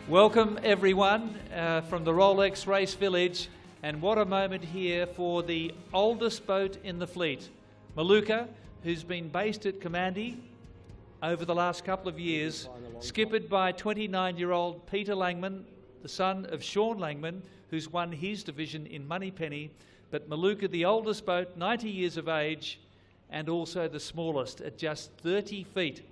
Welcome everyone from the Rolex Race Village, and what a moment here for the oldest boat in the fleet, Maluca, who's been based at Commandy over the last couple of years, skippered by 29-year-old Peter Langman, the son of Sean Langman, who's won his division in Moneypenny. But Maluca, the oldest boat, 90 years of age, and also the smallest at just 30 feet.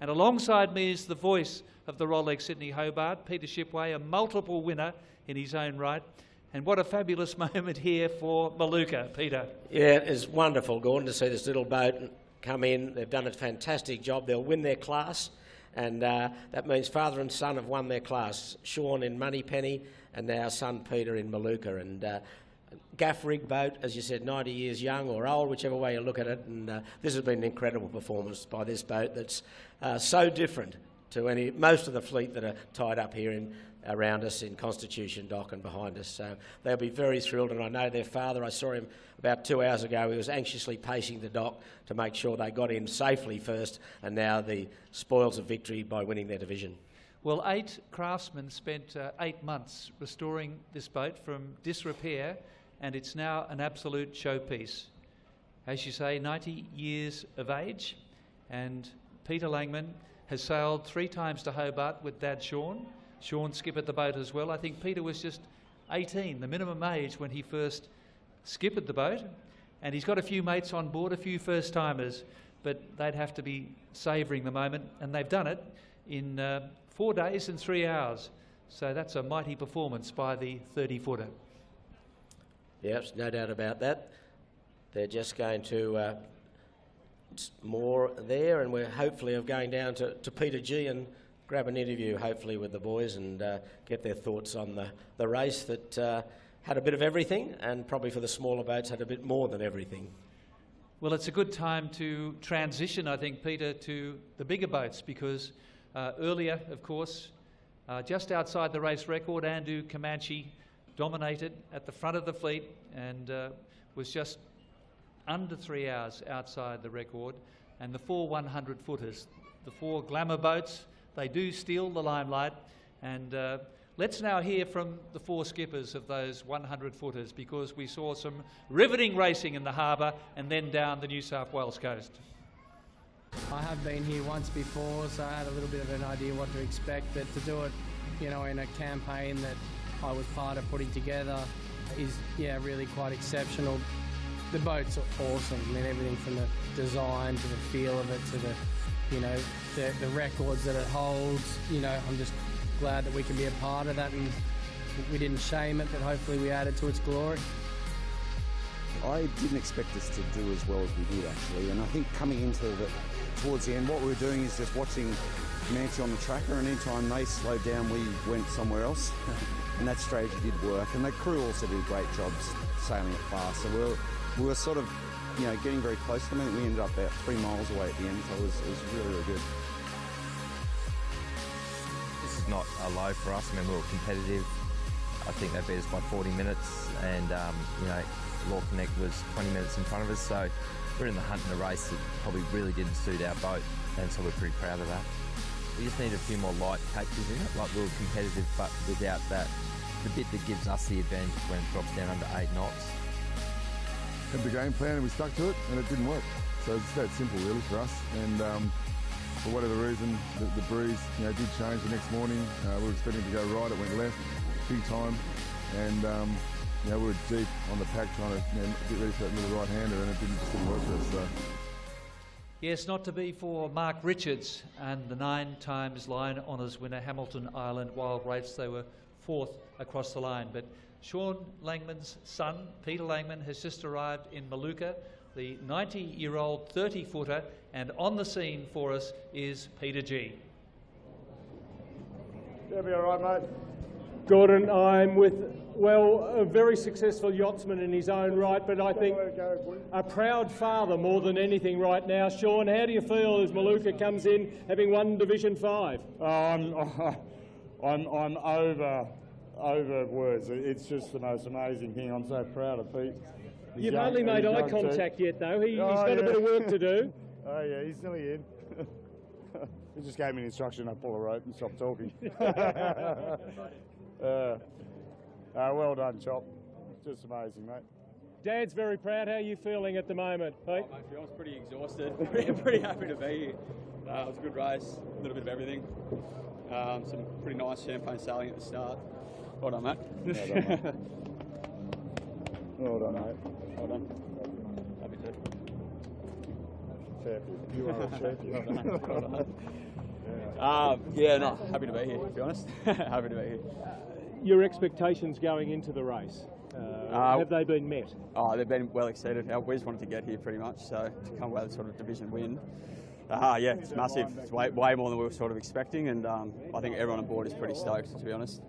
And alongside me is the voice of the Rolex Sydney Hobart, Peter Shipway, a multiple winner in his own right. And what a fabulous moment here for Maluca, Peter. Yeah, it's wonderful, Gordon, to see this little boat come in. They've done a fantastic job. They'll win their class, and that means father and son have won their class. Sean in Moneypenny and now son Peter in Maluca. And gaff rig boat, as you said, 90 years young or old, whichever way you look at it. And this has been an incredible performance by this boat that's so different to most of the fleet that are tied up here around us in Constitution Dock and behind us. So they'll be very thrilled, and I know their father, I saw him about 2 hours ago, he was anxiously pacing the dock to make sure they got in safely first, and now the spoils of victory by winning their division. Well, 8 craftsmen spent 8 months restoring this boat from disrepair, and it's now an absolute showpiece. As you say, 90 years of age, and Peter Langman has sailed 3 times to Hobart with Dad Sean. Sean skippered the boat as well. I think Peter was just 18, the minimum age when he first skippered the boat, and he's got a few mates on board, a few first-timers, but they'd have to be savouring the moment, and they've done it in 4 days and 3 hours. So that's a mighty performance by the 30-footer. Yes, no doubt about that. They're just going to more there, and we're hopefully of going down to Peter G and grab an interview hopefully with the boys and get their thoughts on the race that had a bit of everything, and probably for the smaller boats had a bit more than everything. Well, it's a good time to transition, I think, Peter, to the bigger boats, because earlier, of course, just outside the race record, Andu Comanche dominated at the front of the fleet and was just under 3 hours outside the record. And the 4 100-footers, the 4 glamour boats, they do steal the limelight. And let's now hear from the 4 skippers of those 100-footers, because we saw some riveting racing in the harbour and then down the New South Wales coast. I have been here once before, so I had a little bit of an idea what to expect, but to do it, you know, in a campaign that I was part of putting together is, yeah, really quite exceptional. The boat's awesome. I mean, everything from the design to the feel of it to the, you know, the records that it holds. You know, I'm just glad that we can be a part of that, and we didn't shame it, but hopefully we added to its glory. I didn't expect us to do as well as we did, actually, and I think coming into towards the end, what we were doing is just watching Comanche on the tracker, and anytime they slowed down, we went somewhere else, and that strategy did work, and the crew also did a great job sailing it fast, so we were sort of, you know, getting very close to them. I think we ended up about 3 miles away at the end, so it was really, really good. This is not a low for us. I mean, we were competitive. I think they beat us by 40 minutes, and you know, Law Connect was 20 minutes in front of us, so we're in the hunt in a race that probably really didn't suit our boat, and so we're pretty proud of that. We just need a few more light catches in it. Like, we were competitive, but without that, the bit that gives us the advantage when it drops down under 8 knots. Had the game plan and we stuck to it, and it didn't work. So it's that simple really for us, and for whatever reason the breeze, you know, did change the next morning. We were expecting to go right, it went left big time, and you know, we were deep on the pack trying to, you know, get ready for that little right-hander, and it didn't work for us. So. Yes, not to be for Mark Richards and the 9 times line honours winner Hamilton Island Wild Rates. They were 4th across the line, but Sean Langman's son, Peter Langman, has just arrived in Maluca, the 90-year-old 30-footer, and on the scene for us is Peter G. That'll be all right, mate. Gordon, I'm with, well, a very successful yachtsman in his own right, but I think a proud father more than anything right now. Sean, how do you feel as Maluca comes in having won Division 5? I'm over words. It's just the most amazing thing. I'm so proud of Pete. You've only made eye contact yet, though. He's got a bit of work to do. Oh, yeah, he's nearly in. He just gave me an instruction, I pull a rope and stop talking. Well done, Chop. Just amazing, mate. Dad's very proud. How are you feeling at the moment, Pete? Oh, mate, I was pretty exhausted. pretty happy to be here. It was a good race, a little bit of everything. Some pretty nice champagne sailing at the start. Well done, mate. Well done, mate. Well done. Happy to. Champion. You are a champion. Well done. No, happy to be here, to be honest. Happy to be here. Your expectations going into the race, have they been met? Oh, they've been well exceeded. We just wanted to get here pretty much, so to come away with sort of division win. It's massive. It's way more than we were sort of expecting, and I think everyone on board is pretty stoked, to be honest.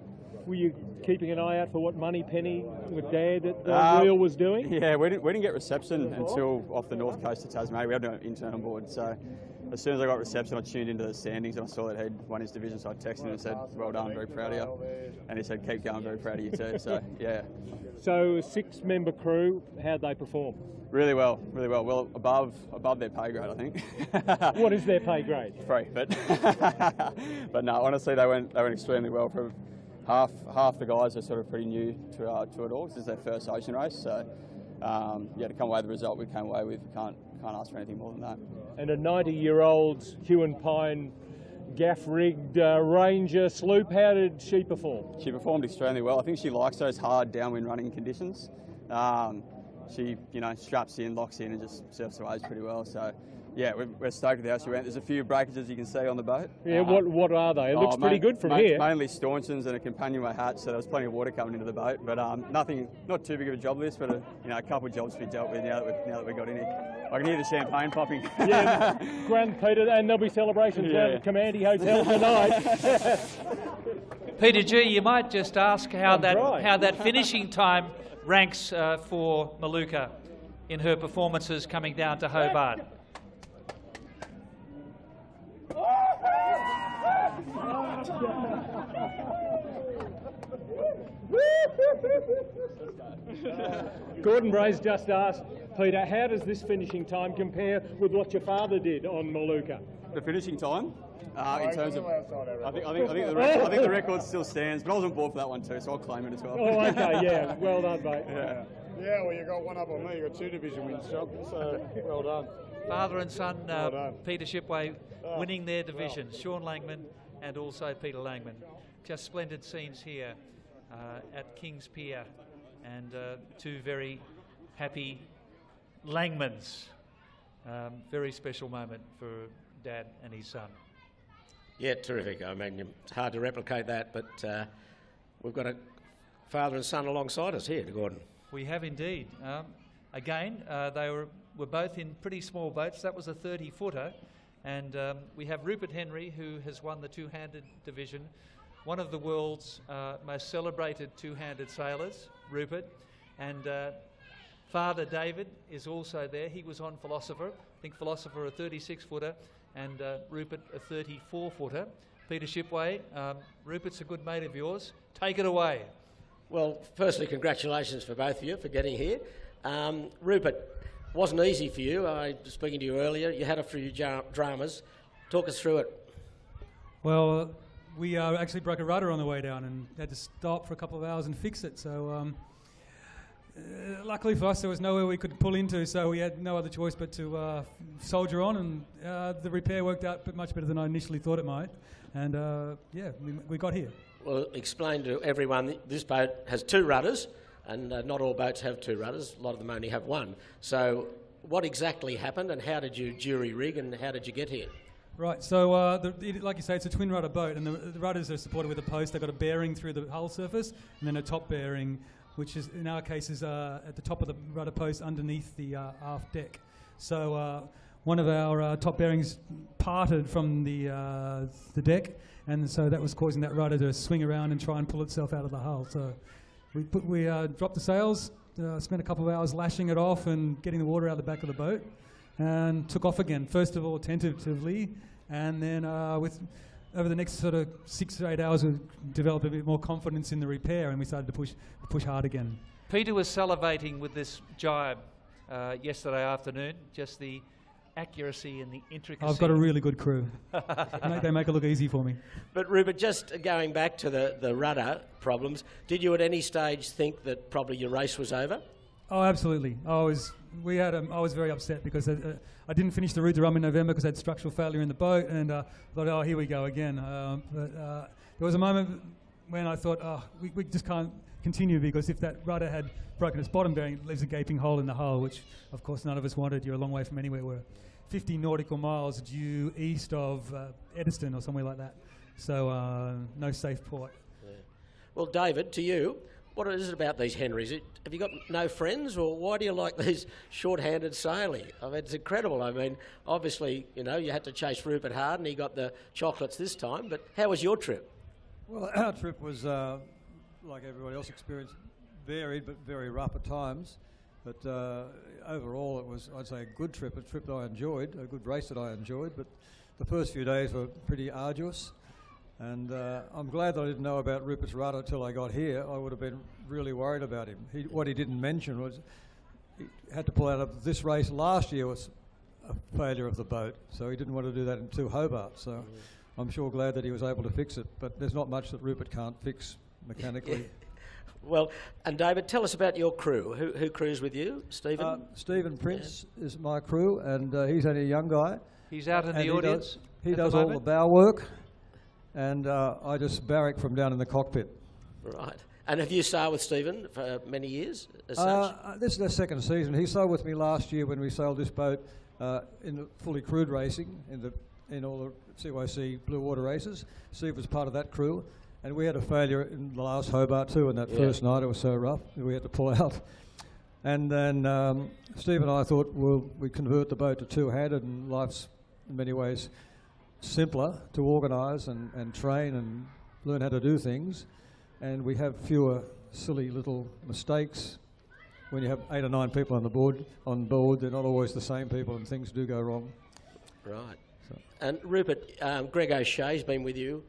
Were you keeping an eye out for what Moneypenny with Dad at the wheel was doing? Yeah, we didn't get reception until off the north coast of Tasmania. We had no intern on board, so as soon as I got reception, I tuned into the standings and I saw that he'd won his division, so I texted him and said, well done, very proud of you. And he said, keep going, very proud of you too. So, yeah. So, a 6-member crew, how'd they perform? Really well, really well. Well, above their pay grade, I think. What is their pay grade? 3, but but no, honestly, they went extremely well. From half the guys are sort of pretty new to it all. This is their first ocean race, so to come away with the result we came away with, can't ask for anything more than that. And a 90-year-old Hugh and Pine gaff-rigged Ranger sloop, how did she perform? She performed extremely well. I think she likes those hard downwind running conditions. She, straps in, locks in, and just surfs the waves pretty well. So, yeah, we're stoked with how she went. There's a few breakages you can see on the boat. Yeah, what are they? It looks pretty good from here. Mainly staunchions and a companionway hatch, so there was plenty of water coming into the boat. But not too big of a job list, but a couple of jobs to be dealt with now that we got in here. I can hear the champagne popping. Yeah, Grand Peter, and there'll be celebrations down at Commandi Hotel tonight. Peter G, you might just ask how that finishing time ranks for Maluca in her performances coming down to Hobart. Gordon Bray's just asked, Peter, how does this finishing time compare with what your father did on Maluca? The finishing time? In terms of, I think the record still stands, but I was on board for that one too, so I'll claim it as well. Oh, okay, yeah, well done, mate. Yeah, well, you got one up on me. You got 2 division wins, Chuck. So well done. Father and son, Peter Shipway, winning their divisions. Sean Langman and also Peter Langman. Just splendid scenes here at King's Pier, and 2 very happy Langmans. Very special moment for Dad and his son. Yeah, terrific. I mean, it's hard to replicate that, but we've got a father and son alongside us here, Gordon. We have indeed. Again, they were both in pretty small boats. That was a 30-footer. And we have Rupert Henry, who has won the two-handed division, one of the world's most celebrated two-handed sailors, Rupert. And Father David is also there. He was on Philosopher. I think Philosopher a 36-footer and Rupert a 34-footer. Peter Shipway, Rupert's a good mate of yours. Take it away. Well, firstly, congratulations for both of you for getting here. Rupert, wasn't easy for you. I was speaking to you earlier. You had a few dramas. Talk us through it. Well, we actually broke a rudder on the way down and had to stop for a couple of hours and fix it. So luckily for us, there was nowhere we could pull into, so we had no other choice but to soldier on, and the repair worked out much better than I initially thought it might. And we got here. Well, explain to everyone, this boat has 2 rudders, and not all boats have 2 rudders. A lot of them only have 1. So what exactly happened, and how did you jury rig, and how did you get here? Right, so like you say, it's a twin rudder boat, and the rudders are supported with a post. They've got a bearing through the hull surface, and then a top bearing, which is in our case is at the top of the rudder post underneath the aft deck. So one of our top bearings parted from the deck, and so that was causing that rudder to swing around and try and pull itself out of the hull. So we dropped the sails, spent a couple of hours lashing it off and getting the water out the back of the boat, and took off again. First of all, tentatively, and then over the next sort of 6 to 8 hours, we developed a bit more confidence in the repair, and we started to push hard again. Peter was salivating with this jibe yesterday afternoon, just the accuracy and the intricacy. I've got a really good crew. They make it look easy for me. But Rupert, just going back to the rudder problems, did you at any stage think that probably your race was over? Oh, absolutely. I was very upset because I didn't finish the route to Rum in November because I had structural failure in the boat, and I thought, oh, here we go again. But there was a moment when I thought, oh, we just can't continue, because if that rudder had broken its bottom bearing, it leaves a gaping hole in the hull, which of course none of us wanted. You're a long way from anywhere. We're 50 nautical miles due east of Eddiston or somewhere like that. So no safe port. Yeah. Well, David, to you, what is it about these Henrys? Have you got no friends, or why do you like these short-handed sailing? I mean, it's incredible. I mean, obviously, you know, you had to chase Rupert hard and he got the chocolates this time, but how was your trip? Well, our trip was, like everybody else experienced, varied but very rough at times. But overall, it was, I'd say, a good trip, a trip that I enjoyed, a good race that I enjoyed. But the first few days were pretty arduous. And I'm glad that I didn't know about Rupert's rudder until I got here. I would have been really worried about him. What he didn't mention was he had to pull out of this race last year was a failure of the boat. So he didn't want to do that into Hobart. So I'm sure glad that he was able to fix it. But there's not much that Rupert can't fix mechanically. Well, and David, tell us about your crew. Who crews with you? Stephen? Stephen Prince is my crew, and he's only a young guy. He's out in the audience. He does all the bow work. And I just barrack from down in the cockpit. Right. And have you sailed with Stephen for many years as such? This is their second season. He sailed with me last year when we sailed this boat in the fully crewed racing in all the CYC Blue Water races. Steve was part of that crew. And we had a failure in the last Hobart too, and that first night it was so rough that we had to pull out. And then Steve and I thought, well, we'd convert the boat to two-handed, and life's in many ways simpler to organise and train and learn how to do things, and we have fewer silly little mistakes. When you have 8 or 9 people on board, they're not always the same people, and things do go wrong. Right. So. And Rupert, Greg O'Shea's been with you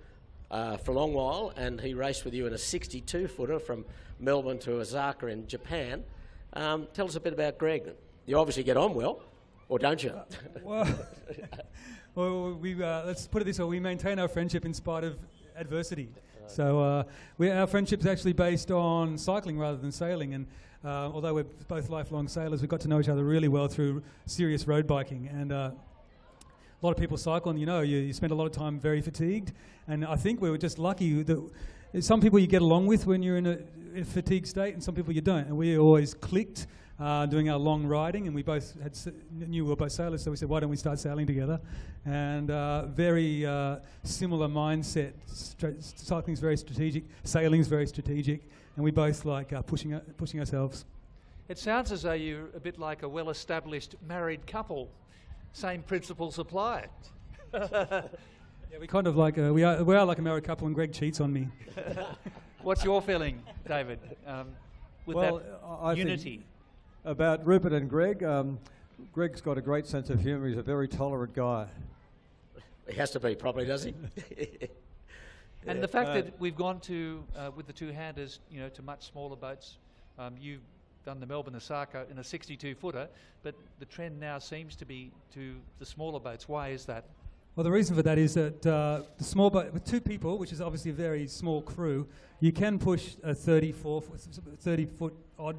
for a long while, and he raced with you in a 62-footer from Melbourne to Osaka in Japan. Tell us a bit about Greg. You obviously get on well, or don't you? Well, let's put it this way: we maintain our friendship in spite of adversity. So our friendship's actually based on cycling rather than sailing. And although we're both lifelong sailors, we got to know each other really well through serious road biking. And a lot of people cycle, and you spend a lot of time very fatigued. And I think we were just lucky that some people you get along with when you're in a fatigued state, and some people you don't. And we always clicked. Doing our long riding, and we both knew we were both sailors, so we said, why don't we start sailing together? And very similar mindset. Cycling's very strategic, sailing's very strategic, and we both like pushing ourselves. It sounds as though you're a bit like a well-established married couple. Same principles apply. Yeah, we kind of like we are like a married couple, and Greg cheats on me. What's your feeling, David, with that unity? About Rupert and Greg, Greg's got a great sense of humour. He's a very tolerant guy. He has to be, probably, does he? And the fact that we've gone to, with the two-handers, to much smaller boats. You've done the Melbourne Osaka in a 62-footer, but the trend now seems to be to the smaller boats. Why is that? Well, the reason for that is that the small boat, with 2 people, which is obviously a very small crew, you can push a 30-foot odd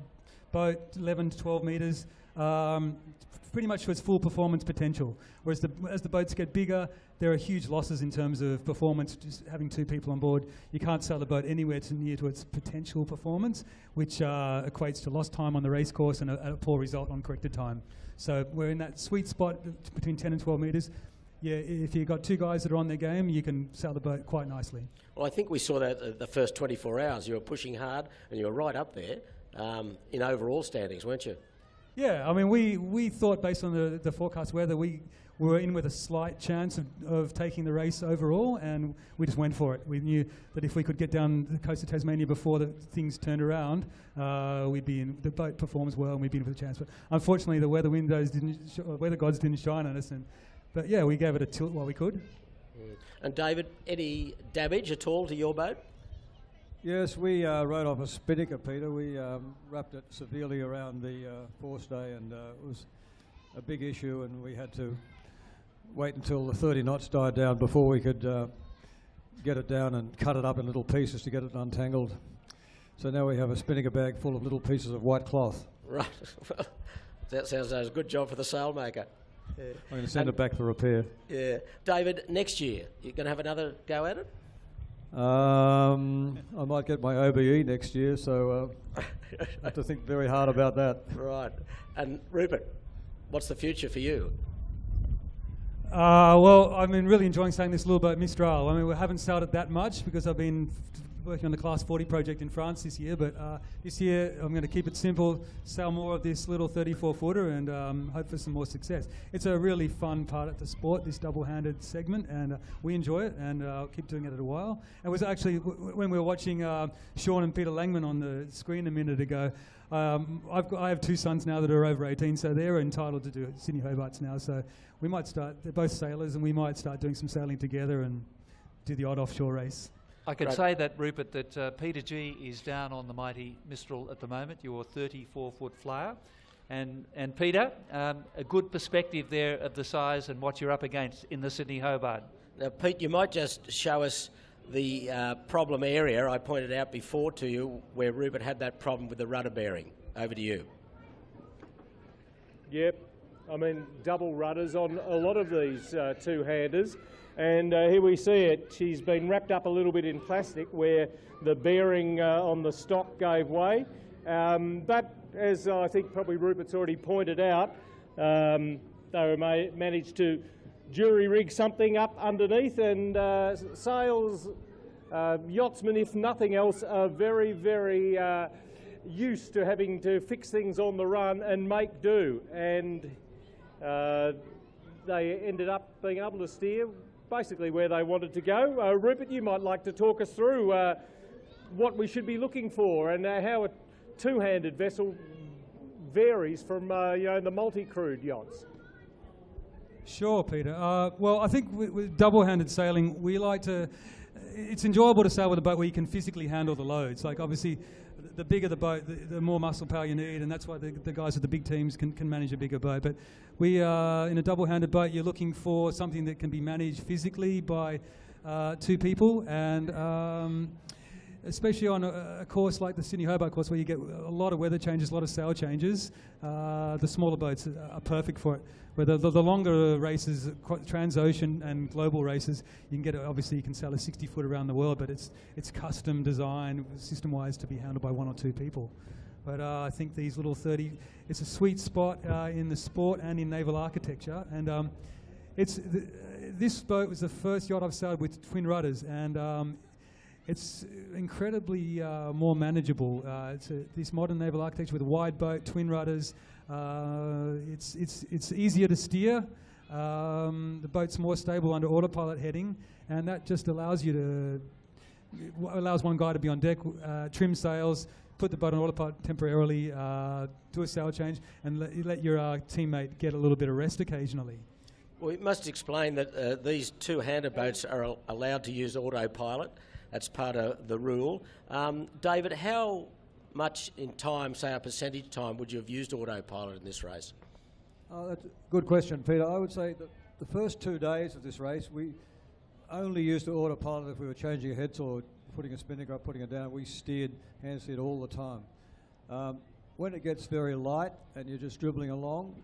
boat, 11 to 12 metres, pretty much to its full performance potential. Whereas as the boats get bigger, there are huge losses in terms of performance. Just having 2 people on board, you can't sail the boat anywhere near to its potential performance, which equates to lost time on the race course and a poor result on corrected time. So we're in that sweet spot between 10 and 12 metres. Yeah, if you've got 2 guys that are on their game, you can sail the boat quite nicely. Well, I think we saw that the first 24 hours. You were pushing hard, and you were right up there. In overall standings, weren't you? Yeah, I mean, we thought based on the forecast weather, we were in with a slight chance of taking the race overall, and we just went for it. We knew that if we could get down the coast of Tasmania before things turned around, we'd be in. The boat performs well, and we'd be in with a chance. But unfortunately, the weather gods didn't shine on us. But yeah, we gave it a tilt while we could. And David, any damage at all to your boat? Yes, we rode off a spinnaker, Peter. We wrapped it severely around the forestay, and it was a big issue, and we had to wait until the 30 knots died down before we could get it down and cut it up in little pieces to get it untangled. So now we have a spinnaker bag full of little pieces of white cloth. Right. That sounds like a good job for the sailmaker. Yeah. I'm going to send it back for repair. Yeah. David, next year, you're going to have another go at it? I might get my OBE next year, so I have to think very hard about that. Right. And Rupert, what's the future for you? Well, I've been really enjoying sailing this little boat Mistral. I mean, we haven't sailed it that much because I've been working on the Class 40 project in France this year, but this year I'm going to keep it simple, sail more of this little 34-footer and hope for some more success. It's a really fun part of the sport, this double-handed segment, and we enjoy it, and I'll keep doing it a while. It was actually, when we were watching Sean and Peter Langman on the screen a minute ago, I have two sons now that are over 18, so they're entitled to do Sydney Hobarts now, so we might start, they're both sailors, and we might start doing some sailing together and do the odd offshore race. I can say that, Rupert, that Peter G is down on the mighty Mistral at the moment, your 34-foot flyer. And Peter, a good perspective there of the size and what you're up against in the Sydney Hobart. Now, Pete, you might just show us the problem area I pointed out before to you where Rupert had that problem with the rudder bearing. Over to you. Yep. I mean, double rudders on a lot of these two-handers. And here we see it. She's been wrapped up a little bit in plastic where the bearing on the stock gave way. But as I think probably Rupert's already pointed out, they managed to jury rig something up underneath, and sails, yachtsmen, if nothing else, are very, very used to having to fix things on the run and make do. And they ended up being able to steer basically where they wanted to go. Rupert, you might like to talk us through what we should be looking for and how a two-handed vessel varies from the multi-crewed yachts. Sure, Peter. Well, I think with double-handed sailing, we like to... It's enjoyable to sail with a boat where you can physically handle the loads. Like, obviously, the bigger the boat, the more muscle power you need, and that's why the guys with the big teams can manage a bigger boat. But we are in a double-handed boat, you're looking for something that can be managed physically by two people, and especially on a course like the Sydney Hobart course where you get a lot of weather changes, a lot of sail changes, the smaller boats are perfect for it. Where the longer races, trans-ocean and global races, you can get, obviously you can sail a 60-foot around the world, but it's custom designed system-wise to be handled by one or two people. But I think these little 30, it's a sweet spot in the sport and in naval architecture. And this boat was the first yacht I've sailed with twin rudders, and it's incredibly more manageable. It's this modern naval architecture with a wide boat, twin rudders. It's easier to steer. The boat's more stable under autopilot heading, and that just allows one guy to be on deck, trim sails, put the boat on autopilot temporarily, do a sail change, and let your teammate get a little bit of rest occasionally. Well, we must explain that these two-handed boats are allowed to use autopilot. That's part of the rule. David, how much in time, say a percentage time, would you have used autopilot in this race? That's a good question, Peter. I would say that the first 2 days of this race, we only used the autopilot if we were changing a head or putting a spinnaker up, putting it down. We hand steered all the time. When it gets very light and you're just dribbling along,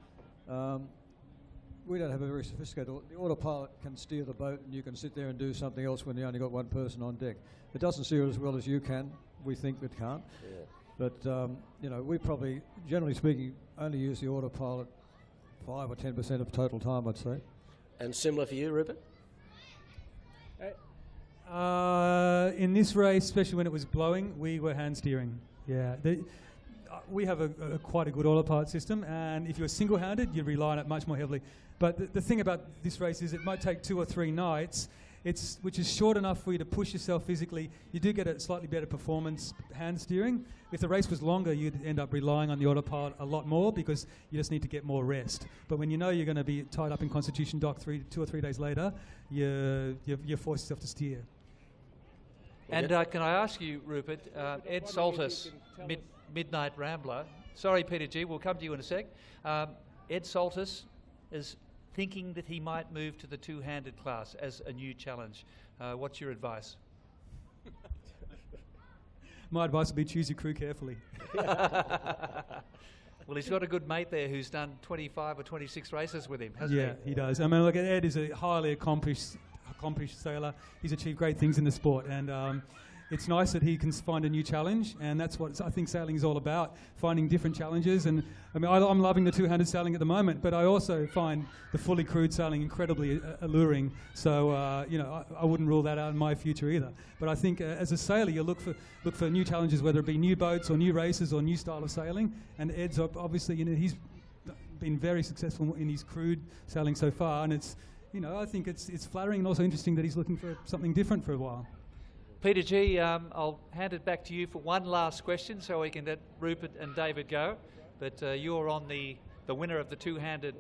we don't have a very sophisticated... The autopilot can steer the boat and you can sit there and do something else when you only got one person on deck. It doesn't steer as well as you can. We think it can't. Yeah. But, we probably, generally speaking, only use the autopilot 5 or 10% of total time, I'd say. And similar for you, Rupert? In this race, especially when it was blowing, we were hand steering. Yeah. We have quite a good autopilot system, and if you're single-handed, you rely on it much more heavily. But the thing about this race is it might take 2 or 3 nights, which is short enough for you to push yourself physically. You do get a slightly better performance hand steering. If the race was longer, you'd end up relying on the autopilot a lot more because you just need to get more rest. But when you know you're going to be tied up in Constitution Dock 2 or 3 days later, you force yourself to steer. And can I ask you, Rupert, Ed Saltis, Midnight Rambler. Sorry, Peter G, we'll come to you in a sec. Ed Soltis is thinking that he might move to the two-handed class as a new challenge. What's your advice? My advice would be choose your crew carefully. Well, he's got a good mate there who's done 25 or 26 races with him, hasn't he? Yeah, he does. I mean, look, Ed is a highly accomplished sailor. He's achieved great things in the sport, and it's nice that he can find a new challenge, and that's what I think sailing is all about, finding different challenges. And I mean, I'm loving the two-handed sailing at the moment, but I also find the fully crewed sailing incredibly alluring. So, you know, I wouldn't rule that out in my future either. But I think as a sailor, you look for new challenges, whether it be new boats or new races or new style of sailing. And Ed's obviously, you know, he's been very successful in his crewed sailing so far, and it's, you know, I think it's flattering and also interesting that he's looking for something different for a while. Peter G, I'll hand it back to you for one last question so we can let Rupert and David go. But you're on the winner of the two-handed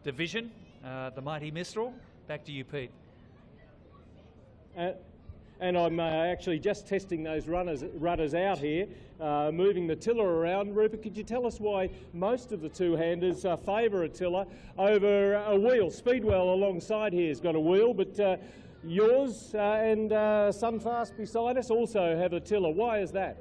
division, the mighty Mistral. Back to you, Pete. And I'm actually just testing those rudders out here, moving the tiller around. Rupert, could you tell us why most of the two-handers favour a tiller over a wheel? Speedwell alongside here has got a wheel, but yours and Sunfast beside us also have a tiller. Why is that?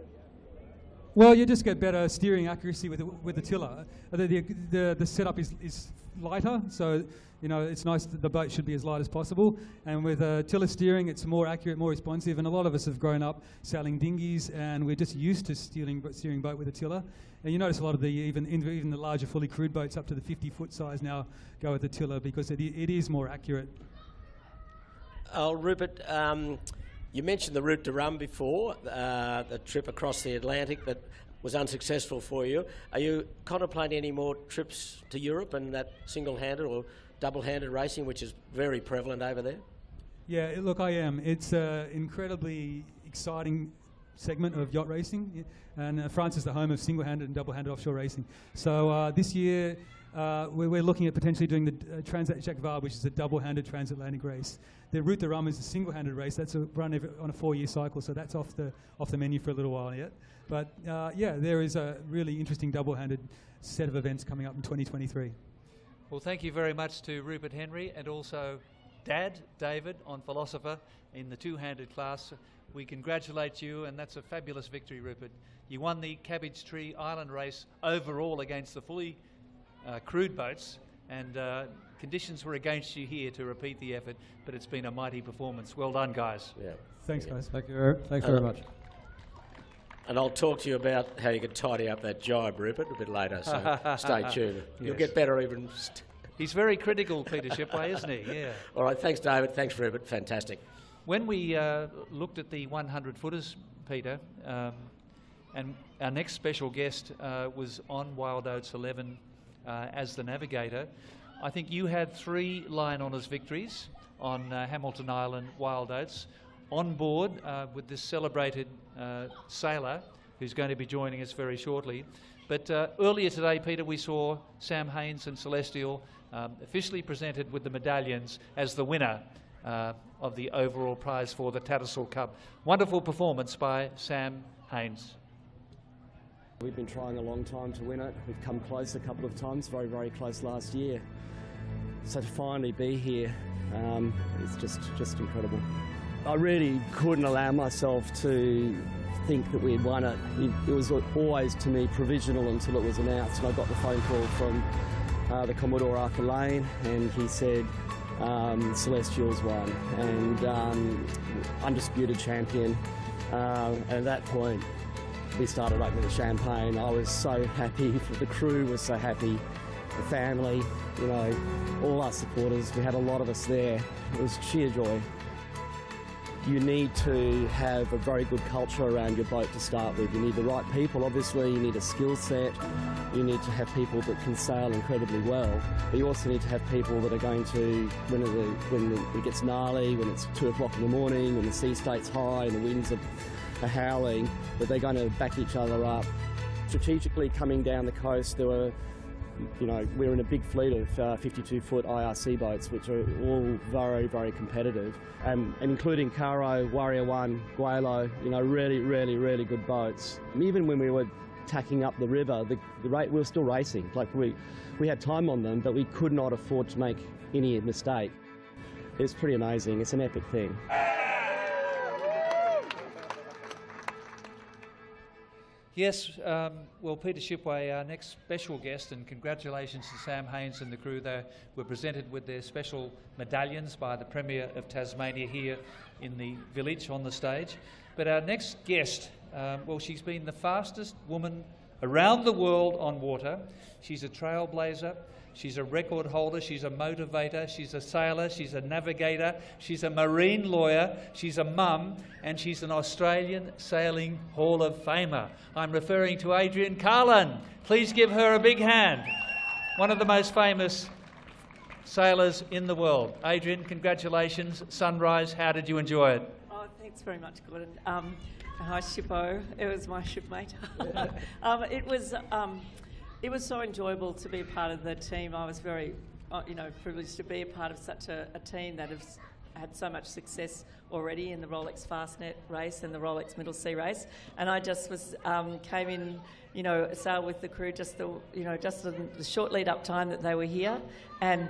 Well, you just get better steering accuracy with the tiller. The setup is lighter, so you know it's nice that the boat should be as light as possible. And with tiller steering, it's more accurate, more responsive. And a lot of us have grown up sailing dinghies, and we're just used to steering boat with a tiller. And you notice a lot of even the larger fully crewed boats up to the 50-foot size now go with the tiller because it is more accurate. Oh, Rupert, you mentioned the route to Rum before, the trip across the Atlantic that was unsuccessful for you. Are you contemplating any more trips to Europe and that single-handed or double-handed racing, which is very prevalent over there? Yeah, look, I am. It's an incredibly exciting segment of yacht racing, and France is the home of single-handed and double-handed offshore racing. So this year, we're looking at potentially doing the Transat Jacques Vabre, which is a double-handed transatlantic race. The Route de Rhum is a single-handed race. That's a run on a 4-year cycle, so that's off the menu for a little while yet. But yeah, there is a really interesting double-handed set of events coming up in 2023. Well, thank you very much to Rupert Henry and also Dad, David, on Philosopher in the two-handed class. We congratulate you, and that's a fabulous victory, Rupert. You won the Cabbage Tree Island race overall against the fully crewed boats, and conditions were against you here to repeat the effort, but it's been a mighty performance. Well done, guys. Yeah. Thanks, guys. Thanks very much. And I'll talk to you about how you can tidy up that jibe, Rupert, a bit later, so stay tuned. You'll get better even... He's very critical, Peter Shipway, isn't he? Yeah. All right, thanks, David. Thanks, Rupert. Fantastic. When we looked at the 100-footers, Peter, and our next special guest was on Wild Oats 11 as the navigator, I think you had 3 Lion Honours victories on Hamilton Island Wild Oats on board with this celebrated sailor who's going to be joining us very shortly. But earlier today, Peter, we saw Sam Haynes and Celestial officially presented with the medallions as the winner of the overall prize for the Tattersall Cup. Wonderful performance by Sam Haynes. We've been trying a long time to win it. We've come close a couple of times, very, very close last year. So to finally be here, it's just incredible. I really couldn't allow myself to think that we had won it. It was always, to me, provisional until it was announced, and I got the phone call from the Commodore Arthur Lane, and he said Celestial's won, and undisputed champion. And at that point, we started opening the champagne. I was so happy, the crew was so happy, the family, you know, all our supporters. We had a lot of us there. It was sheer joy. You need to have a very good culture around your boat to start with. You need the right people, obviously. You need a skill set. You need to have people that can sail incredibly well. But you also need to have people that are going to, when it gets gnarly, when it's 2 o'clock in the morning, when the sea state's high and the winds are howling, that they're going to back each other up. Strategically coming down the coast, there were, you know, we're in a big fleet of 52-foot IRC boats, which are all very, very competitive, and including Caro, Warrior One, Guaylo, you know, really, really, really good boats. And even when we were tacking up the river, we were still racing. Like we had time on them, but we could not afford to make any mistake. It's pretty amazing. It's an epic thing. Yes, well, Peter Shipway, our next special guest, and congratulations to Sam Haynes and the crew. They were presented with their special medallions by the Premier of Tasmania here in the village on the stage. But our next guest, well, she's been the fastest woman around the world on water. She's a trailblazer. She's a record holder, she's a motivator, she's a sailor, she's a navigator, she's a marine lawyer, she's a mum, and she's an Australian Sailing Hall of Famer. I'm referring to Adrienne Cahalan. Please give her a big hand. One of the most famous sailors in the world. Adrienne, congratulations. Sunrise, how did you enjoy it? Oh, thanks very much, Gordon. Hi, Shippo. It was my shipmate. It was so enjoyable to be a part of the team. I was very, privileged to be a part of such a team that has had so much success already in the Rolex Fastnet race and the Rolex Middle Sea race. And I just came in, sailed with the crew just the short lead-up time that they were here, and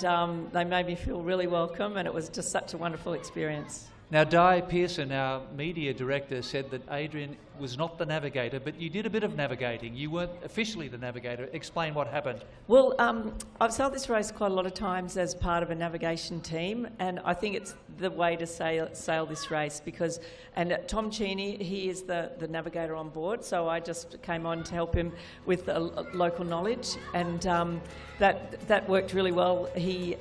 they made me feel really welcome, and it was just such a wonderful experience. Now, Di Pearson, our media director, said that Adrienne was not the navigator, but you did a bit of navigating. You weren't officially the navigator. Explain what happened. Well, I've sailed this race quite a lot of times as part of a navigation team, and I think it's the way to sail this race because, and Tom Cheney, he is the navigator on board, so I just came on to help him with local knowledge, and that worked really well. He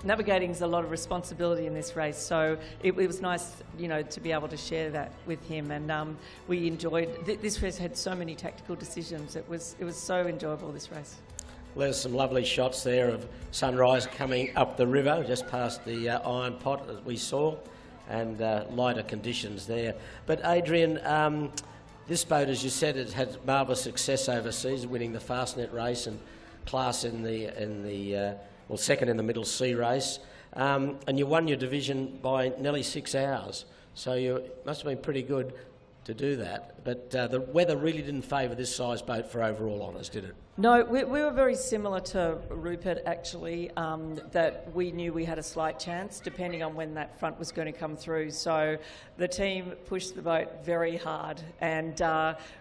navigating is a lot of responsibility in this race, so it was nice, to be able to share that with him. And we enjoyed this race. Had so many tactical decisions. It was so enjoyable, this race. Well, there's some lovely shots there of sunrise coming up the river, just past the Iron Pot, as we saw, and lighter conditions there. But Adrienne, this boat, as you said, has had marvellous success overseas, winning the Fastnet race and class in the second in the Middle Sea race, and you won your division by nearly 6 hours. So you must have been pretty good to do that. But the weather really didn't favour this size boat for overall honours, did it? No, we were very similar to Rupert, actually, that we knew we had a slight chance depending on when that front was going to come through. So the team pushed the boat very hard, and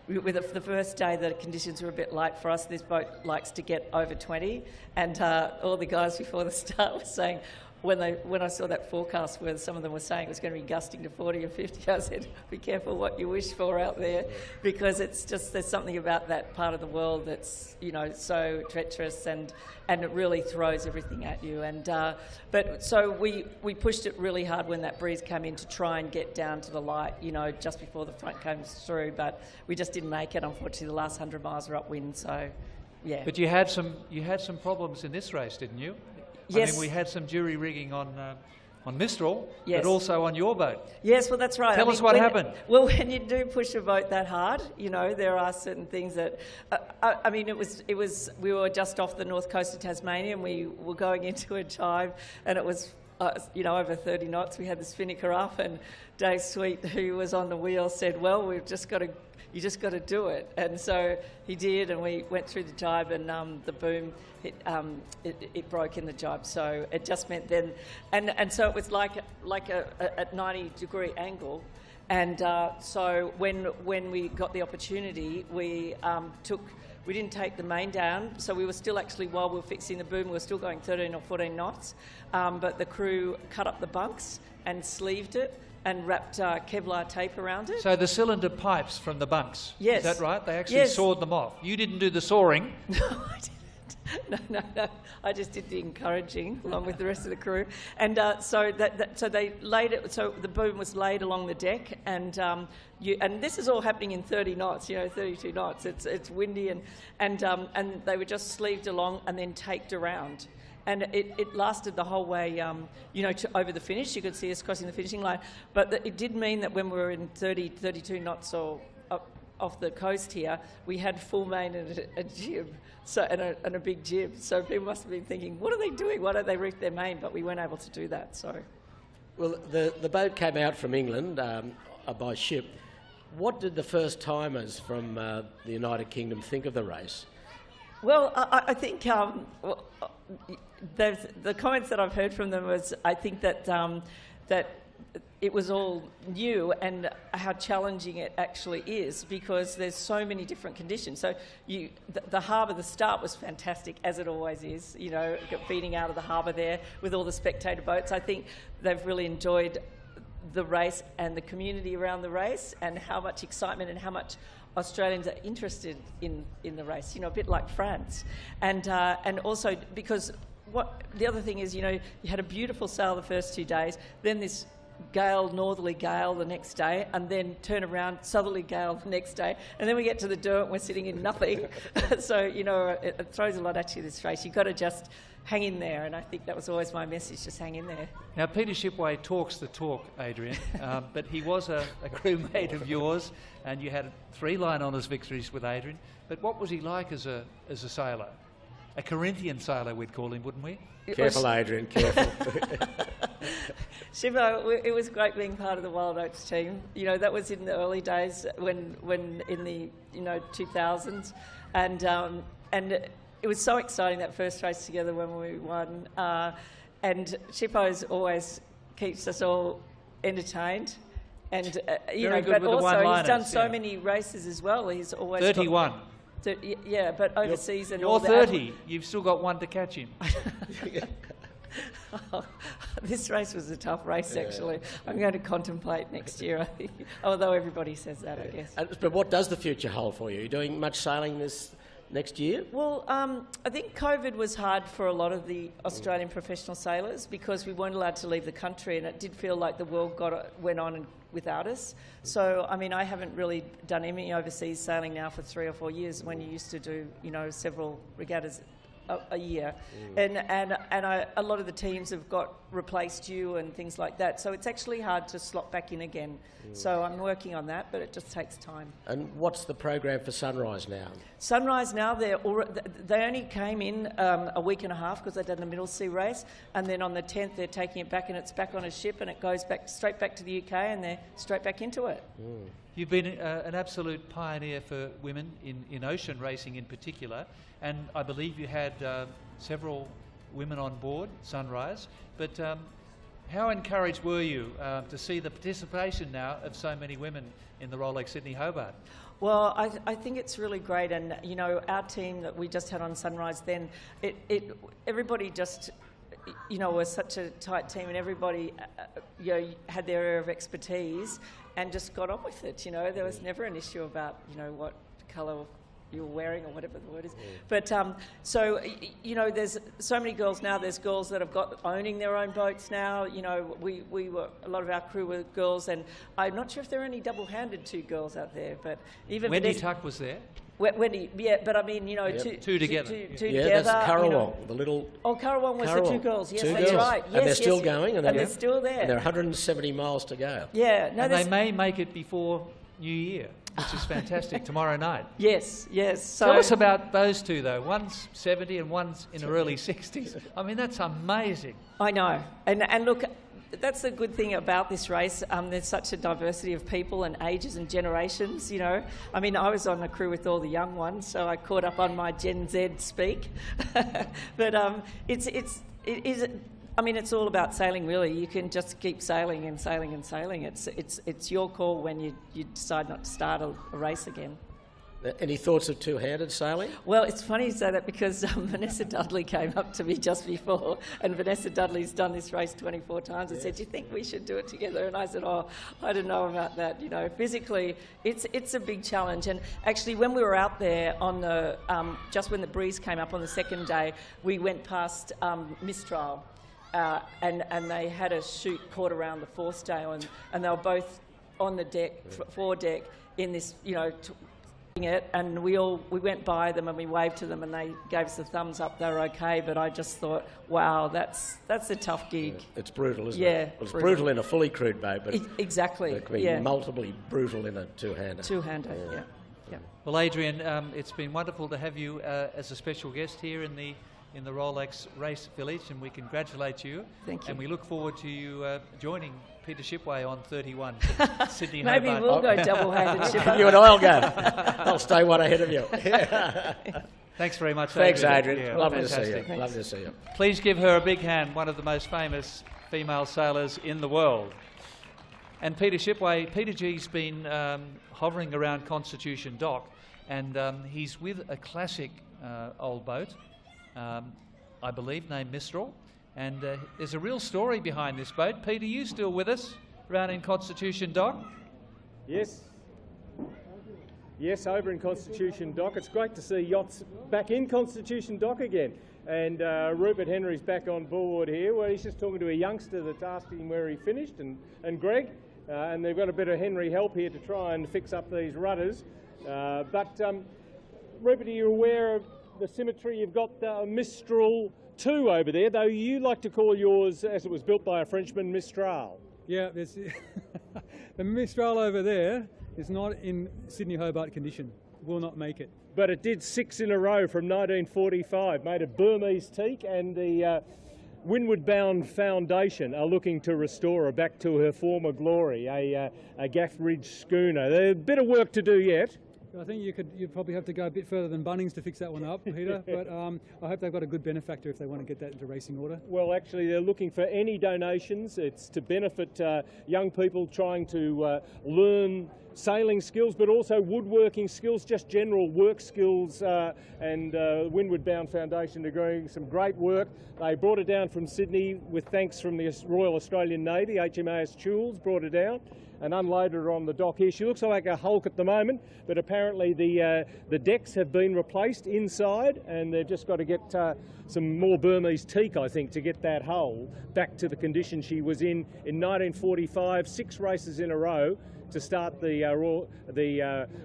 with the first day the conditions were a bit light for us. This boat likes to get over 20, and all the guys before the start were saying, when I saw that forecast where some of them were saying it was going to be gusting to 40 or 50, I said, be careful what you wish for out there, because it's just, there's something about that part of the world that's, so treacherous, and it really throws everything at you. And but so we pushed it really hard when that breeze came in to try and get down to the light, just before the front comes through, but we just didn't make it. Unfortunately, the last 100 miles were upwind, so yeah. But you had some problems in this race, didn't you? Yes. I mean, we had some jury rigging on Mistral, yes, but also on your boat. Yes, well, that's right. Tell us what happened. Well, when you do push a boat that hard, there are certain things that... we were just off the north coast of Tasmania, and we were going into a jibe, and it was, over 30 knots. We had the spinnaker up, and Dave Sweet, who was on the wheel, said, well, you just got to do it. And so he did, and we went through the jibe, and the boom, it broke in the jibe. So it just meant then, and so it was like a 90-degree angle. And so when we got the opportunity, we didn't take the main down, so we were still actually, while we were fixing the boom, we were still going 13 or 14 knots, but the crew cut up the bunks and sleeved it and wrapped Kevlar tape around it. So the cylinder pipes from the bunks, yes, is that right? They actually sawed them off. You didn't do the sawing. No, I didn't. No. I just did the encouraging along with the rest of the crew, and so they laid it. So the boom was laid along the deck, and this is all happening in 30 knots, 32 knots. It's windy, and they were just sleeved along and then taped around. And it lasted the whole way, to over the finish. You could see us crossing the finishing line. But it did mean that when we were in 30, 32 knots or off the coast here, we had full main and a jib, and a big jib. So people must have been thinking, what are they doing? Why don't they reef their main? But we weren't able to do that. So, well, the boat came out from England by ship. What did the first timers from the United Kingdom think of the race? Well, I think the comments that I've heard from them was, I think that that it was all new and how challenging it actually is, because there's so many different conditions. So the harbour, the start was fantastic, as it always is, you know, feeding out of the harbour there with all the spectator boats. I think they've really enjoyed the race and the community around the race, and how much excitement and how much Australians are interested in the race, you know, a bit like France. And also because the other thing is, you know, you had a beautiful sail the first 2 days, then this northerly gale the next day, and then turn around, southerly gale the next day, and then we get to the Derwent, we're sitting in nothing. So, you know, it throws a lot at you, this race. You've got to just hang in there, and I think that was always my message, just hang in there. Now, Peter Shipway talks the talk, Adrienne, but he was a crewmate of yours, and you had 3 line honours victories with Adrienne. But what was he like as a sailor? A Corinthian sailor, we'd call him, wouldn't we? Careful, Adrienne, careful. Shivo, it was great being part of the Wild Oats team. You know, that was in the early days when in the 2000s, and it was so exciting, that first race together when we won. And Shippo's always keeps us all entertained, and but also he's done so many races as well. He's always 31. Yeah, but overseas and you're all 30. You've still got one to catch him. This race was a tough race, actually. I'm going to contemplate next year, I think, although everybody says that, I guess. But what does the future hold for you? Are you doing much sailing this next year? Well, I think COVID was hard for a lot of the Australian professional sailors, because we weren't allowed to leave the country, and it did feel like the world went on without us. So, I mean, I haven't really done any overseas sailing now for 3 or 4 years, when you used to do, you know, several regattas a year, and a lot of the teams have got replaced you and things like that, so it's actually hard to slot back in again. So I'm working on that, but it just takes time. And what's the program for Sunrise now? Sunrise now, they only came in a week and a half, because they'd done the Middle Sea race, and then on the 10th they're taking it back, and it's back on a ship, and it goes straight back to the UK, and they're straight back into it. You've been an absolute pioneer for women in ocean racing in particular, and I believe you had several women on board Sunrise, but how encouraged were you to see the participation now of so many women in the Rolex Sydney Hobart? Well, I think it's really great, and you know, our team that we just had on Sunrise, then everybody just, you know, was such a tight team, and everybody you know, had their area of expertise and just got on with it. You know, there was never an issue about, you know, what colour you were wearing or whatever the word is. But so, you know, there's so many girls now. There's girls that have got owning their own boats now. You know, we were, a lot of our crew were girls, and I'm not sure if there are any double-handed 2 girls out there, but even Wendy Tuck was there. Wendy, yeah, but I mean, you know, two together. Two yeah, together. That's Currawong, you know. the little... Oh, Currawong was the 2 girls. Yes, 2 that's girls. right. Yes, and they're still going. And they're still there. And they're 170 miles to go. Yeah. No, and they may make it before New Year, which is fantastic, tomorrow night. Yes. So tell us about those 2, though. One's 70 and one's in her early 60s. I mean, that's amazing. I know. And look, that's the good thing about this race. There's such a diversity of people and ages and generations, you know. I mean, I was on the crew with all the young ones, so I caught up on my Gen Z speak. But it is... I mean, it's all about sailing, really. You can just keep sailing and sailing and sailing. It's your call when you decide not to start a race again. Any thoughts of two-handed sailing? Well, it's funny you say that, because Vanessa Dudley came up to me just before, and Vanessa Dudley's done this race 24 times and said, "Do you think we should do it together?" And I said, "Oh, I don't know about that. You know, physically, it's a big challenge." And actually, when we were out there on the just when the breeze came up on the second day, we went past Mistral. And they had a chute caught around the foresail, and they were both on the deck, foredeck, in this, you know, it, and we went by them and we waved to them, and they gave us the thumbs up. They were okay, but I just thought, wow, that's a tough gig. Yeah, it's brutal, isn't it? Yeah, well, it's brutal in a fully crewed boat, but exactly, it can be multiply brutal in a two-hander. Two-hander, yeah. Well, Adrienne, it's been wonderful to have you as a special guest here in the Rolex Race Village, and we congratulate you. Thank you. And we look forward to you joining Peter Shipway on 31. Sydney Maybe Hobart. we'll go double-handed, Shipper. You and I'll go. I'll stay one ahead of you. Thanks very much, Thanks, Adrienne. Yeah, Lovely to see you. fantastic. Lovely to see you. Please give her a big hand, one of the most famous female sailors in the world. And Peter Shipway, Peter G's been hovering around Constitution Dock, and he's with a classic old boat, I believe, named Mistral. And there's a real story behind this boat. Peter, you still with us around in Constitution Dock? Yes. Yes, over in Constitution Dock. It's great to see yachts back in Constitution Dock again. And Rupert Henry's back on board here, where he's just talking to a youngster that's asked him where he finished, and Greg. And they've got a bit of Henry help here to try and fix up these rudders. But Rupert, are you aware of the symmetry? You've got Mistral 2 over there, though you like to call yours, as it was built by a Frenchman, Mistral. Yeah, there's the Mistral over there is not in Sydney Hobart condition. Will not make it. But it did 6 in a row from 1945, made of Burmese teak, and the Windward Bound Foundation are looking to restore her back to her former glory, a gaff ridge schooner. There's a bit of work to do yet. I think you'd probably have to go a bit further than Bunnings to fix that one up, Peter, but I hope they've got a good benefactor if they want to get that into racing order. Well, actually, they're looking for any donations. It's to benefit young people trying to learn sailing skills, but also woodworking skills, just general work skills, and Windward Bound Foundation are doing some great work. They brought it down from Sydney with thanks from the Royal Australian Navy. HMAS Choules brought her down and unloaded her on the dock here. She looks like a hulk at the moment, but apparently the decks have been replaced inside, and they've just got to get some more Burmese teak, I think, to get that hull back to the condition she was in 1945, 6 races in a row to start the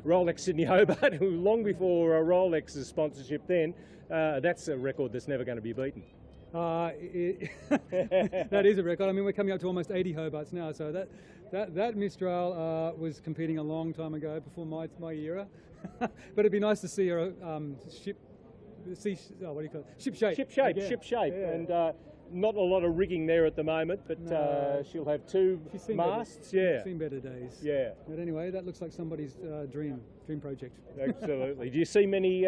Rolex Sydney Hobart, long before Rolex's sponsorship then. That's a record that's never going to be beaten. That is a record. I mean, we're coming up to almost 80 Hobarts now, so that Mistral was competing a long time ago, before my era. But it'd be nice to see her ship shape. Ship shape, yeah. And not a lot of rigging there at the moment, but No. she'll have 2 masts. She's seen better days. Yeah. But anyway, that looks like somebody's dream project. Absolutely. Do you see many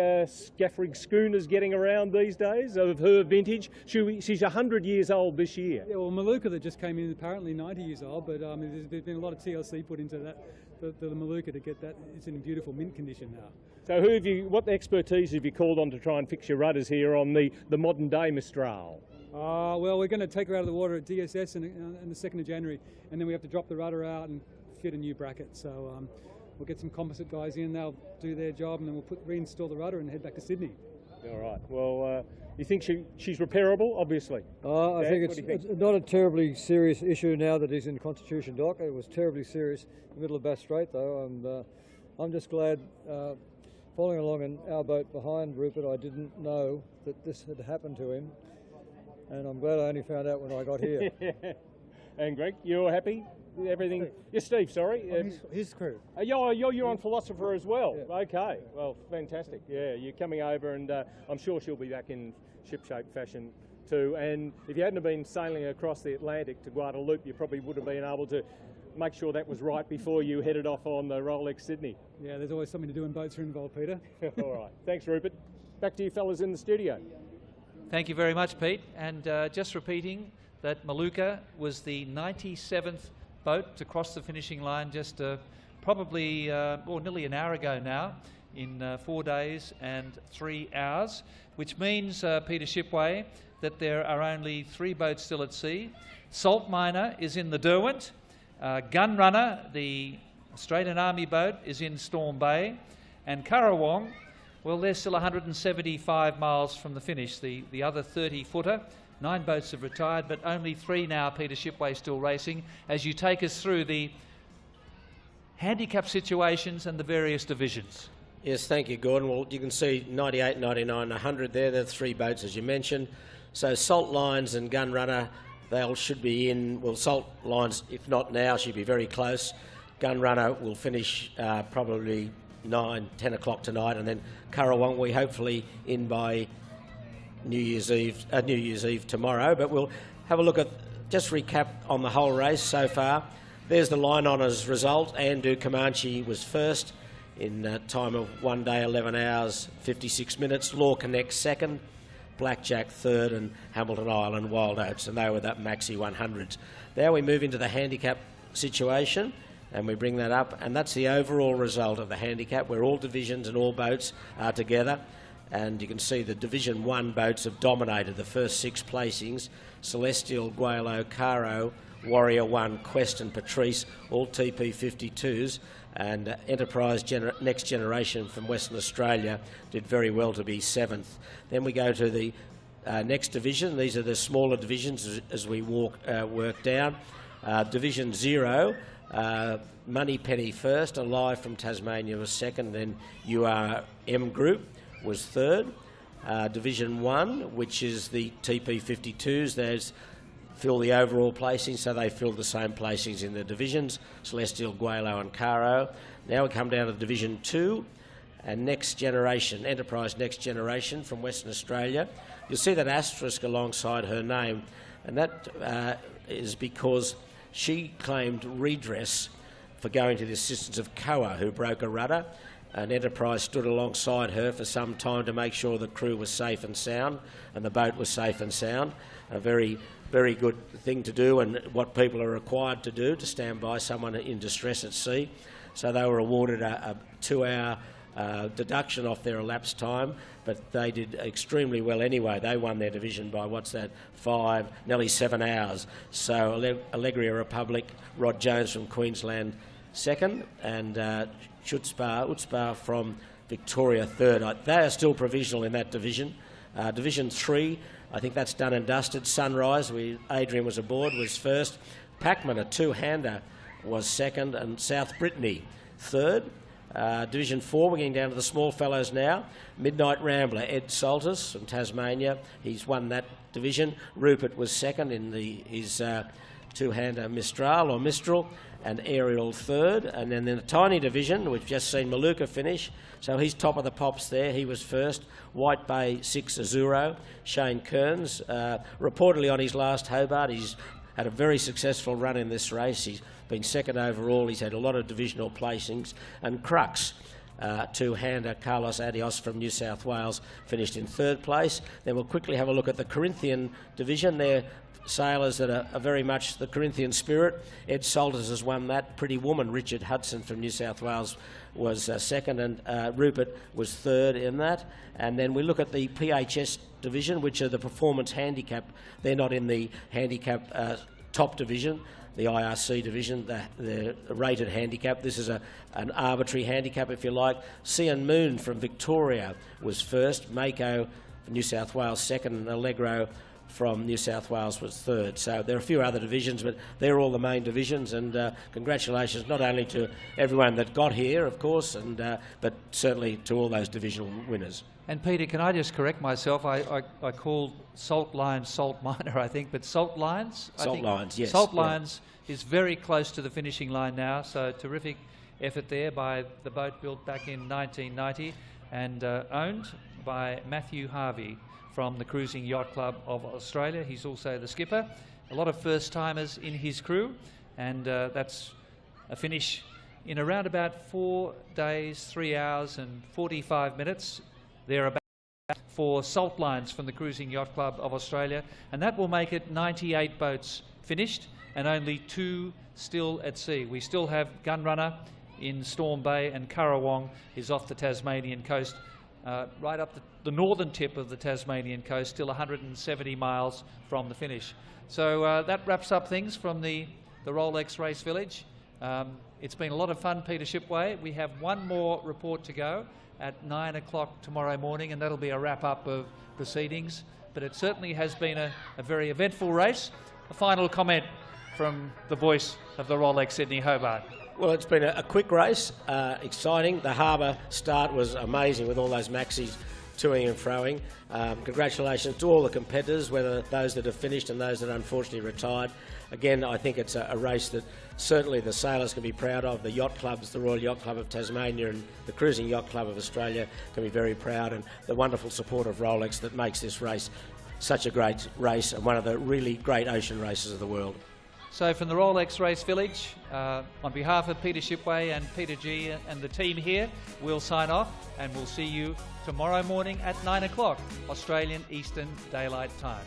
gaff rig schooners getting around these days of her vintage? She's 100 years old this year. Yeah, well, Maluca that just came in, apparently 90 years old, but there's been a lot of TLC put into that, the Maluca, to get that. It's in beautiful mint condition now. So what expertise have you called on to try and fix your rudders here on the modern day Mistral? Well, we're going to take her out of the water at DSS on the 2nd of January, and then we have to drop the rudder out and fit a new bracket. So we'll get some composite guys in, they'll do their job, and then we'll reinstall the rudder and head back to Sydney. All right. Well, you think she's repairable, obviously? I think it's not a terribly serious issue now that he's in Constitution Dock. It was terribly serious in the middle of Bass Strait, though, and I'm just glad, following along in our boat behind Rupert, I didn't know that this had happened to him. And I'm glad I only found out when I got here. And Greg, you're happy? Everything? Yes, Steve, sorry. His crew. You're on Philosopher as well. Yeah. Okay, well, fantastic. Yeah, you're coming over, and I'm sure she'll be back in shipshape fashion too. And if you hadn't have been sailing across the Atlantic to Guadalupe, you probably would have been able to make sure that was right before you headed off on the Rolex Sydney. Yeah, there's always something to do when boats are involved, Peter. All right. Thanks, Rupert. Back to you fellas in the studio. Thank you very much, Pete. And just repeating that Maluca was the 97th boat to cross the finishing line just probably nearly an hour ago now, in 4 days and 3 hours, which means, Peter Shipway, that there are only 3 boats still at sea. Salt Miner is in the Derwent. Gun Runner, the Australian Army boat, is in Storm Bay. And Currawong, well, they're still 175 miles from the finish. The other 30-footer, 9 boats have retired, but only 3 now, Peter Shipway, still racing. As you take us through the handicap situations and the various divisions. Yes, thank you, Gordon. Well, you can see 98, 99, 100 there. There are 3 boats, as you mentioned. So Salt Lines and Gun Runner, they should be in. Well, Salt Lines, if not now, should be very close. Gun Runner will finish probably 9, 10 o'clock tonight, and then Currawong we hopefully in by New Year's Eve tomorrow. But we'll have a look at just recap on the whole race so far. There's the line honours result. Andu Comanche was first in time of 1 day, 11 hours, 56 minutes. Law Connect second, Blackjack third, and Hamilton Island Wild Oats, and they were that maxi 100s. Now we move into the handicap situation, and we bring that up, and that's the overall result of the handicap, where all divisions and all boats are together. And you can see the Division 1 boats have dominated the first 6 placings. Celestial, Guelo, Caro, Warrior 1, Quest and Patrice, all TP52s, and Enterprise Next Generation from Western Australia did very well to be 7th. Then we go to the next division. These are the smaller divisions as we work down. Division 0, Money Penny first, Alive from Tasmania was second, then URM Group was third. Division 1, which is the TP52s, there's fill the overall placings, so they fill the same placings in the divisions, Celestial, Guelo and Caro. Now we come down to Division 2 and Next Generation, Enterprise Next Generation from Western Australia. You'll see that asterisk alongside her name, and that is because she claimed redress for going to the assistance of Koa, who broke a rudder. And Enterprise stood alongside her for some time to make sure the crew was safe and sound and the boat was safe and sound. A very, very good thing to do, and what people are required to do to stand by someone in distress at sea. So they were awarded a 2-hour deduction off their elapsed time, but they did extremely well anyway. They won their division by, 5, nearly 7 hours. So Allegria Republic, Rod Jones from Queensland second, and Utspa from Victoria third. They are still provisional in that division. Division 3, I think that's done and dusted. Sunrise, Adrienne was aboard, was first. Packman, a 2-hander, was second, and South Brittany third. Division 4, we're getting down to the small fellows now. Midnight Rambler, Ed Saltus from Tasmania, he's won that division. Rupert was second in his 2-hander Mistral, and Ariel third. And then in the tiny division, we've just seen Maluca finish, so he's top of the pops there. He was first. White Bay 6 Azuro, Shane Kearns, reportedly on his last Hobart. He's had a very successful run in this race. He's been second overall. He's had a lot of divisional placings. And Crux, 2-hander Carlos Adios from New South Wales, finished in third place. Then we'll quickly have a look at the Corinthian division. They're sailors that are very much the Corinthian spirit. Ed Salters has won that. Pretty Woman, Richard Hudson from New South Wales, was second, and Rupert was third in that. And then we look at the PHS division, which are the performance handicap. They're not in the handicap top division, the IRC division, the rated handicap. This is an arbitrary handicap, if you like. Cian Moon from Victoria was first, Mako from New South Wales second, and Allegro from New South Wales was third. So there are a few other divisions, but they're all the main divisions, and congratulations not only to everyone that got here, of course, and but certainly to all those divisional winners. And Peter, can I just correct myself? I called Salt Lions Salt Miner, I think, but Salt Lions? Salt Lions, yes. Salt Lions is very close to the finishing line now, so terrific effort there by the boat built back in 1990 and owned by Matthew Harvey from the Cruising Yacht Club of Australia. He's also the skipper. A lot of first-timers in his crew, and that's a finish in around about 4 days, 3 hours and 45 minutes, thereabout, for Salt Lines from the Cruising Yacht Club of Australia, and that will make it 98 boats finished and only 2 still at sea. We still have Gunrunner in Storm Bay, and Currawong is off the Tasmanian coast, right up the northern tip of the Tasmanian coast, still 170 miles from the finish. So that wraps up things from the Rolex Race Village. It's been a lot of fun, Peter Shipway. We have one more report to go at 9 o'clock tomorrow morning, and that'll be a wrap-up of proceedings. But it certainly has been a very eventful race. A final comment from the voice of the Rolex Sydney Hobart. Well, it's been a quick race, exciting. The harbour start was amazing with all those maxis toing and froing. Congratulations to all the competitors, whether those that have finished and those that unfortunately retired. Again, I think it's a race that certainly the sailors can be proud of. The yacht clubs, the Royal Yacht Club of Tasmania and the Cruising Yacht Club of Australia can be very proud, and the wonderful support of Rolex that makes this race such a great race and one of the really great ocean races of the world. So from the Rolex Race Village, on behalf of Peter Shipway and Peter G and the team here, we'll sign off and we'll see you tomorrow morning at 9 o'clock Australian Eastern Daylight Time.